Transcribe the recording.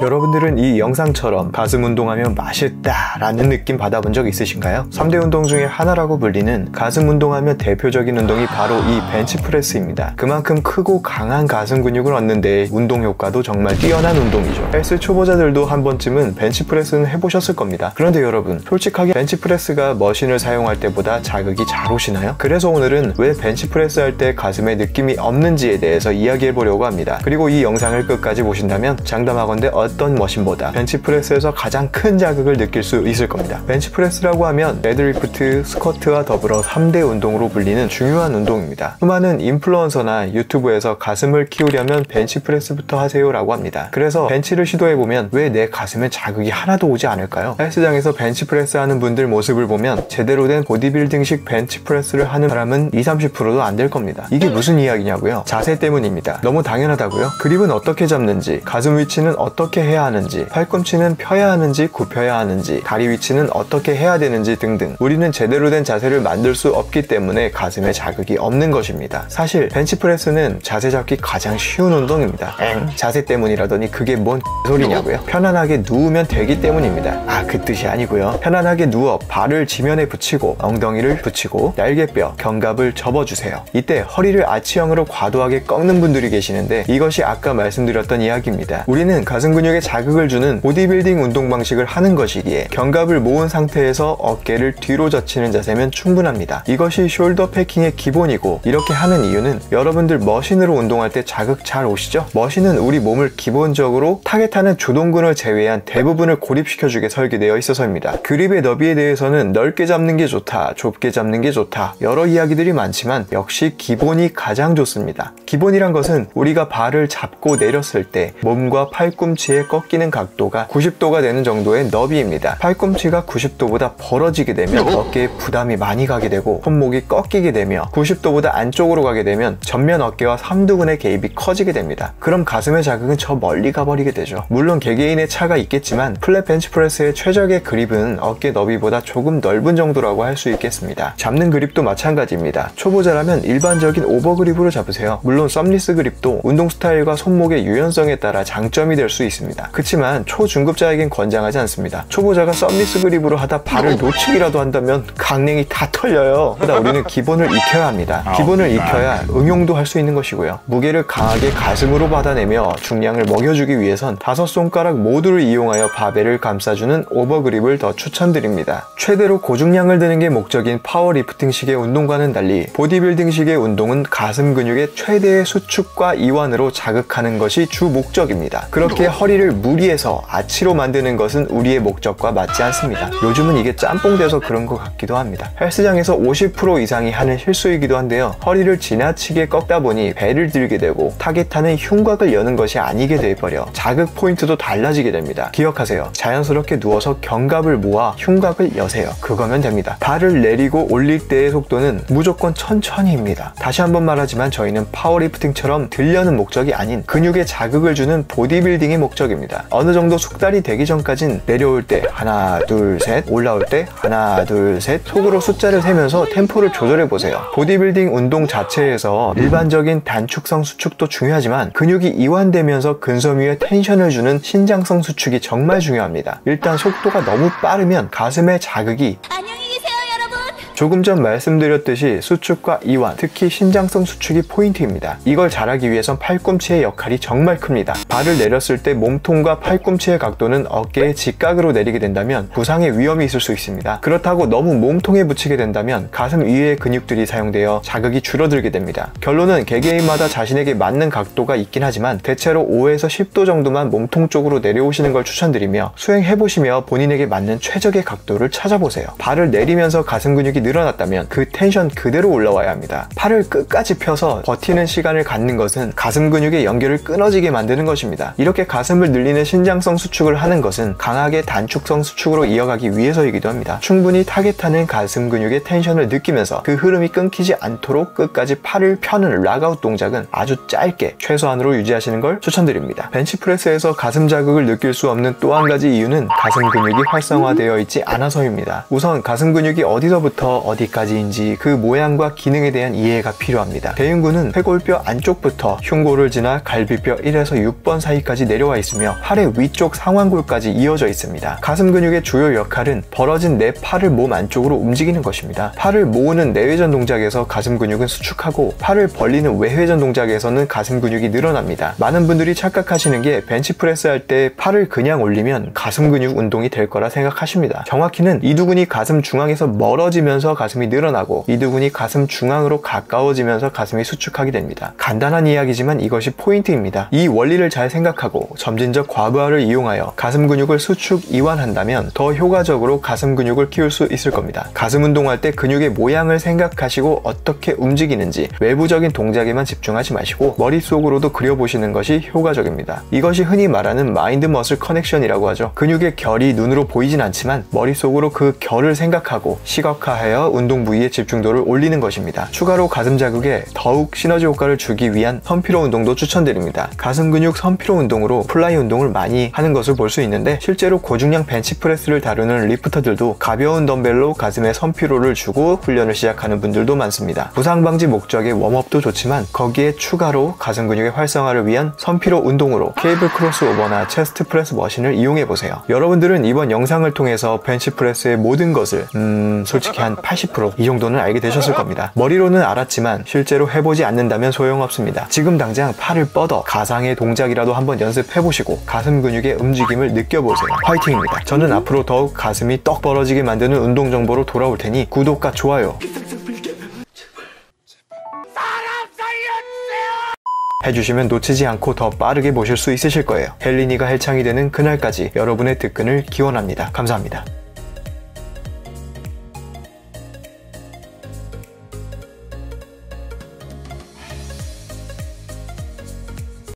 여러분들은 이 영상처럼 가슴 운동하면 맛있다 라는 느낌 받아본 적 있으신가요? 3대 운동 중에 하나라고 불리는 가슴 운동하면 대표적인 운동이 바로 이 벤치프레스입니다. 그만큼 크고 강한 가슴 근육을 얻는데 운동 효과도 정말 뛰어난 운동이죠. 헬스 초보자들도 한 번쯤은 벤치프레스는 해보셨을 겁니다. 그런데 여러분, 솔직하게 벤치프레스가 머신을 사용할 때보다 자극이 잘 오시나요? 그래서 오늘은 왜 벤치프레스 할 때 가슴에 느낌이 없는지에 대해서 이야기해보려고 합니다. 그리고 이 영상을 끝까지 보신다면 장담하건대 어떤 머신보다 벤치프레스에서 가장 큰 자극을 느낄 수 있을 겁니다. 벤치프레스라고 하면 데드리프트, 스쿼트와 더불어 3대 운동으로 불리는 중요한 운동입니다. 수많은 인플루언서나 유튜브에서 가슴을 키우려면 벤치프레스부터 하세요 라고 합니다. 그래서 벤치를 시도해보면 왜 내 가슴에 자극이 하나도 오지 않을까요? 헬스장에서 벤치프레스 하는 분들 모습을 보면 제대로 된 보디빌딩식 벤치프레스를 하는 사람은 20-30%도 안 될 겁니다. 이게 무슨 이야기냐고요? 자세 때문입니다. 너무 당연하다고요? 그립은 어떻게 잡는지, 가슴 위치는 어떻게 해야 하는지, 팔꿈치는 펴야 하는지 굽혀야 하는지, 다리 위치는 어떻게 해야 되는지 등등 우리는 제대로 된 자세를 만들 수 없기 때문에 가슴에 자극이 없는 것입니다. 사실 벤치프레스는 자세 잡기 가장 쉬운 운동입니다. 자세 때문이라더니 그게 뭔 소리냐고요? 편안하게 누우면 되기 때문입니다. 그 뜻이 아니고요. 편안하게 누워 발을 지면에 붙이고 엉덩이를 붙이고 날개뼈, 견갑을 접어주세요. 이때 허리를 아치형으로 과도하게 꺾는 분들이 계시는데 이것이 아까 말씀드렸던 이야기입니다. 우리는 가슴 근육에 자극을 주는 보디빌딩 운동 방식을 하는 것이기에 견갑을 모은 상태에서 어깨를 뒤로 젖히는 자세면 충분합니다. 이것이 숄더 패킹의 기본이고 이렇게 하는 이유는 여러분들 머신으로 운동할 때 자극 잘 오시죠? 머신은 우리 몸을 기본적으로 타겟하는 주동근을 제외한 대부분을 고립시켜주게 설계되어 있어서입니다. 그립의 너비에 대해서는 넓게 잡는 게 좋다, 좁게 잡는 게 좋다 여러 이야기들이 많지만 역시 기본이 가장 좋습니다. 기본이란 것은 우리가 발을 잡고 내렸을 때 몸과 팔꿈치의 꺾이는 각도가 90도가 되는 정도의 너비입니다. 팔꿈치가 90도보다 벌어지게 되면 어깨에 부담이 많이 가게 되고 손목이 꺾이게 되며 90도보다 안쪽으로 가게 되면 전면 어깨와 삼두근의 개입이 커지게 됩니다. 그럼 가슴의 자극은 저 멀리 가버리게 되죠. 물론 개개인의 차가 있겠지만 플랫 벤치프레스의 최적의 그립은 어깨 너비보다 조금 넓은 정도라고 할 수 있겠습니다. 잡는 그립도 마찬가지입니다. 초보자라면 일반적인 오버그립으로 잡으세요. 물론 썸리스 그립도 운동 스타일과 손목의 유연성에 따라 장점이 될 수 있습니다. 그치만 초중급자에겐 권장하지 않습니다. 초보자가 썸리스 그립으로 하다 발을 놓치기라도 한다면 강냉이 다 털려요. 그러다 우리는 기본을 익혀야 합니다. 기본을 익혀야 응용도 할 수 있는 것이고요. 무게를 강하게 가슴으로 받아내며 중량을 먹여주기 위해선 5손가락 모두를 이용하여 바벨을 감싸주는 오버그립을 더 추천드립니다. 최대로 고중량을 드는 게 목적인 파워리프팅식의 운동과는 달리 보디빌딩식의 운동은 가슴 근육의 최대의 수축과 이완으로 자극하는 것이 주 목적입니다. 그렇게 허리를 무리해서 아치로 만드는 것은 우리의 목적과 맞지 않습니다. 요즘은 이게 짬뽕 돼서 그런 것 같기도 합니다. 헬스장에서 50% 이상이 하는 실수이기도 한데요. 허리를 지나치게 꺾다 보니 배를 들게 되고 타겟하는 흉곽을 여는 것이 아니게 돼버려 자극 포인트도 달라지게 됩니다. 기억하세요. 자연스럽게 누워서 견갑을 모아 흉곽을 여세요. 그거면 됩니다. 발을 내리고 올릴 때의 속도는 무조건 천천히입니다. 다시 한번 말하지만 저희는 파워리프팅처럼 들려는 목적이 아닌 근육에 자극을 주는 보디빌딩의 목적입니다. 어느 정도 숙달이 되기 전까진 내려올 때 하나 둘 셋, 올라올 때 하나 둘 셋 속으로 숫자를 세면서 템포를 조절해 보세요. 보디빌딩 운동 자체에서 일반적인 단축성 수축도 중요하지만 근육이 이완되면서 근섬 위에 텐션을 주는 신장성 수축이 정말 중요합니다. 일단 속도가 너무 빠르면 가슴의 자극이 조금 전 말씀드렸듯이 수축과 이완, 특히 신장성 수축이 포인트입니다. 이걸 잘하기 위해선 팔꿈치의 역할이 정말 큽니다. 발을 내렸을 때 몸통과 팔꿈치의 각도는 어깨의 직각으로 내리게 된다면 부상의 위험이 있을 수 있습니다. 그렇다고 너무 몸통에 붙이게 된다면 가슴 위의 근육들이 사용되어 자극이 줄어들게 됩니다. 결론은 개개인마다 자신에게 맞는 각도가 있긴 하지만 대체로 5에서 10도 정도만 몸통 쪽으로 내려오시는 걸 추천드리며 수행해보시며 본인에게 맞는 최적의 각도를 찾아보세요. 발을 내리면서 가슴 근육이 늘어났다면 그 텐션 그대로 올라와야 합니다. 팔을 끝까지 펴서 버티는 시간을 갖는 것은 가슴 근육의 연결을 끊어지게 만드는 것입니다. 이렇게 가슴을 늘리는 신장성 수축을 하는 것은 강하게 단축성 수축으로 이어가기 위해서이기도 합니다. 충분히 타겟하는 가슴 근육의 텐션을 느끼면서 그 흐름이 끊기지 않도록 끝까지 팔을 펴는 락아웃 동작은 아주 짧게 최소한으로 유지하시는 걸 추천드립니다. 벤치프레스에서 가슴 자극을 느낄 수 없는 또 한 가지 이유는 가슴 근육이 활성화되어 있지 않아서입니다. 우선 가슴 근육이 어디서부터 어디까지인지 그 모양과 기능에 대한 이해가 필요합니다. 대흉근은 쇄골뼈 안쪽부터 흉골을 지나 갈비뼈 1에서 6번 사이까지 내려와 있으며 팔의 위쪽 상완골까지 이어져 있습니다. 가슴 근육의 주요 역할은 벌어진 내 팔을 몸 안쪽으로 움직이는 것입니다. 팔을 모으는 내회전 동작에서 가슴 근육은 수축하고 팔을 벌리는 외회전 동작에서는 가슴 근육이 늘어납니다. 많은 분들이 착각하시는 게 벤치프레스 할 때 팔을 그냥 올리면 가슴 근육 운동이 될 거라 생각하십니다. 정확히는 이두근이 가슴 중앙에서 멀어지면서 가슴이 늘어나고 이두근이 가슴 중앙으로 가까워지면서 가슴이 수축하게 됩니다. 간단한 이야기지만 이것이 포인트입니다. 이 원리를 잘 생각하고 점진적 과부하를 이용하여 가슴 근육을 수축 이완한다면 더 효과적으로 가슴 근육을 키울 수 있을 겁니다. 가슴 운동할 때 근육의 모양을 생각하시고 어떻게 움직이는지 외부적인 동작에만 집중하지 마시고 머릿속으로도 그려보시는 것이 효과적입니다. 이것이 흔히 말하는 마인드 머슬 커넥션이라고 하죠. 근육의 결이 눈으로 보이진 않지만 머릿속으로 그 결을 생각하고 시각화하여 운동 부위의 집중도를 올리는 것입니다. 추가로 가슴 자극에 더욱 시너지 효과를 주기 위한 선피로 운동도 추천드립니다. 가슴 근육 선피로 운동으로 플라이 운동을 많이 하는 것을 볼 수 있는데 실제로 고중량 벤치프레스를 다루는 리프터들도 가벼운 덤벨로 가슴에 선피로를 주고 훈련을 시작하는 분들도 많습니다. 부상 방지 목적의 웜업도 좋지만 거기에 추가로 가슴 근육의 활성화를 위한 선피로 운동으로 케이블 크로스오버나 체스트 프레스 머신을 이용해보세요. 여러분들은 이번 영상을 통해서 벤치프레스의 모든 것을 솔직히 한 80% 이 정도는 알게 되셨을 겁니다. 머리로는 알았지만 실제로 해보지 않는다면 소용없습니다. 지금 당장 팔을 뻗어 가상의 동작이라도 한번 연습해보시고 가슴 근육의 움직임을 느껴보세요. 화이팅입니다. 저는 앞으로 더욱 가슴이 떡 벌어지게 만드는 운동 정보로 돌아올 테니 구독과 좋아요 해주시면 놓치지 않고 더 빠르게 보실 수 있으실 거예요. 헬린이가 헬창이 되는 그날까지 여러분의 득근을 기원합니다. 감사합니다.